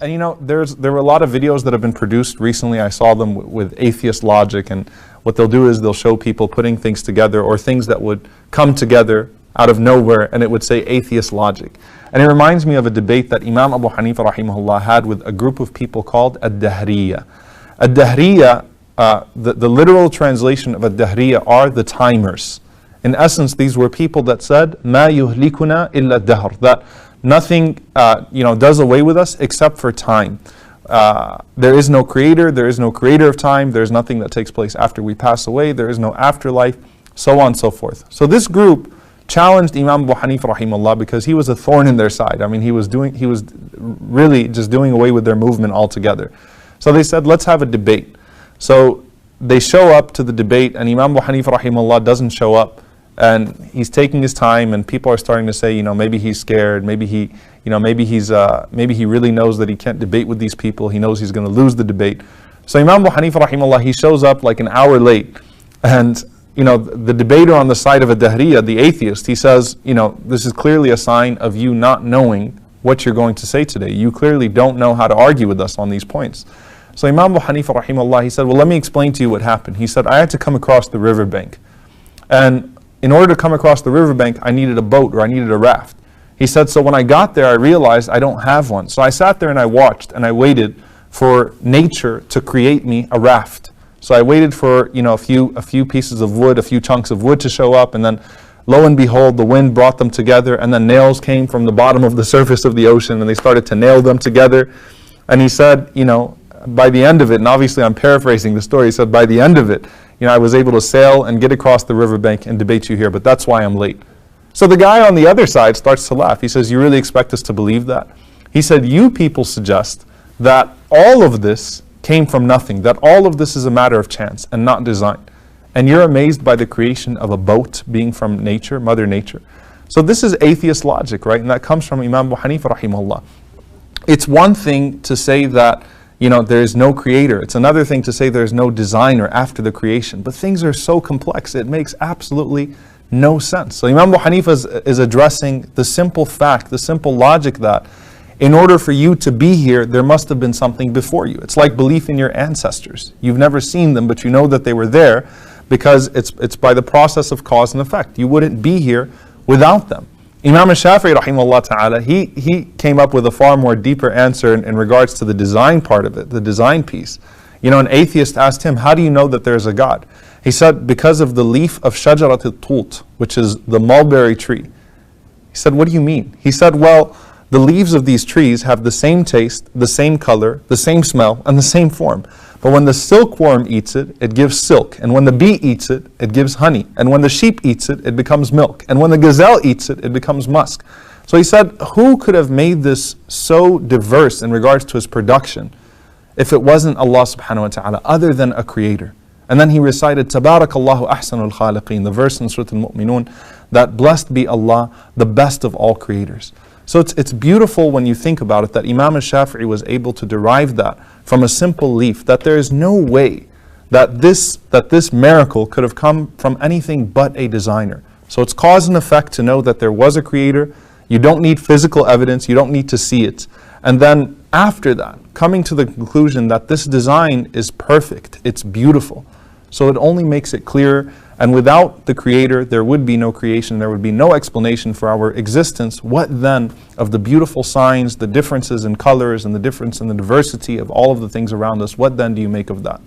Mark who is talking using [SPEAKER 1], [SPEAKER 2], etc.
[SPEAKER 1] And you know, there were a lot of videos that have been produced recently. I saw them with atheist logic, and what they'll do is they'll show people putting things together, or things that would come together out of nowhere, and it would say atheist logic. And it reminds me of a debate that Imam Abu Hanifa rahimahullah had with a group of people called Ad-Dahriya. Ad-Dahriya, the literal translation of Ad-Dahriya are the timers. In essence, these were people that said, "Ma yuhlikuna illa dahr," that nothing does away with us except for time. There is no creator, there is no creator of time, there's nothing that takes place after we pass away, there is no afterlife, so on and so forth. So this group challenged Imam Abu Hanifa rahimahullah because he was a thorn in their side. I mean, he was really just doing away with their movement altogether. So they said, let's have a debate. So they show up to the debate, and Imam Abu Hanifa rahimahullah doesn't show up, and he's taking his time, and people are starting to say, maybe he's scared, maybe he really knows that he can't debate with these people, he knows he's going to lose the debate. So Imam Abu Hanifa rahimahullah, he shows up like an hour late, and the debater on the side of a Dahriya, the atheist, he says, this is clearly a sign of you not knowing what you're going to say today. You clearly don't know how to argue with us on these points. So Imam Abu Hanifa rahimahullah, he said, well, let me explain to you what happened. He said, I had to come across the riverbank, and in order to come across the riverbank, I needed a boat, or I needed a raft. He said, so when I got there, I realized I don't have one. So I sat there and I watched and I waited for nature to create me a raft. So I waited for a few pieces of wood, a few chunks of wood to show up, and then lo and behold, the wind brought them together, and then nails came from the bottom of the surface of the ocean, and they started to nail them together. And he said, by the end of it, and obviously I'm paraphrasing the story, he said, by the end of it, I was able to sail and get across the riverbank and debate you here, but that's why I'm late. So the guy on the other side starts to laugh. He says, you really expect us to believe that? He said, you people suggest that all of this came from nothing, that all of this is a matter of chance and not design. And you're amazed by the creation of a boat being from nature, Mother Nature. So this is atheist logic, right? And that comes from Imam Abu Hanifa rahimahullah. It's one thing to say that there is no creator. It's another thing to say there is no designer after the creation. But things are so complex, it makes absolutely no sense. So Imam Abu Hanifa is addressing the simple fact, the simple logic that in order for you to be here, there must have been something before you. It's like belief in your ancestors. You've never seen them, but you know that they were there because it's by the process of cause and effect. You wouldn't be here without them. Imam al-Shafi'i rahimahullah ta'ala, he came up with a far more deeper answer in regards to the design part of it, the design piece. An atheist asked him, how do you know that there's a God? He said, because of the leaf of shajarat al-tut, which is the mulberry tree. He said, what do you mean? He said, well, the leaves of these trees have the same taste, the same color, the same smell, and the same form. But when the silkworm eats it, it gives silk. And when the bee eats it, it gives honey. And when the sheep eats it, it becomes milk. And when the gazelle eats it, it becomes musk. So he said, who could have made this so diverse in regards to his production if it wasn't Allah subhanahu wa ta'ala, other than a creator? And then he recited, Tabarakallahu ahsanul khaliqeen, the verse in Surah Al-Mu'minun, that blessed be Allah, the best of all creators. So it's beautiful when you think about it that Imam al-Shafi'i was able to derive that from a simple leaf, that there is no way that this miracle could have come from anything but a designer. So it's cause and effect to know that there was a creator. You don't need physical evidence, you don't need to see it. And then after that, coming to the conclusion that this design is perfect, it's beautiful. So it only makes it clearer. And without the creator, there would be no creation, there would be no explanation for our existence. What then of the beautiful signs, the differences in colors, and the difference in the diversity of all of the things around us, what then do you make of that?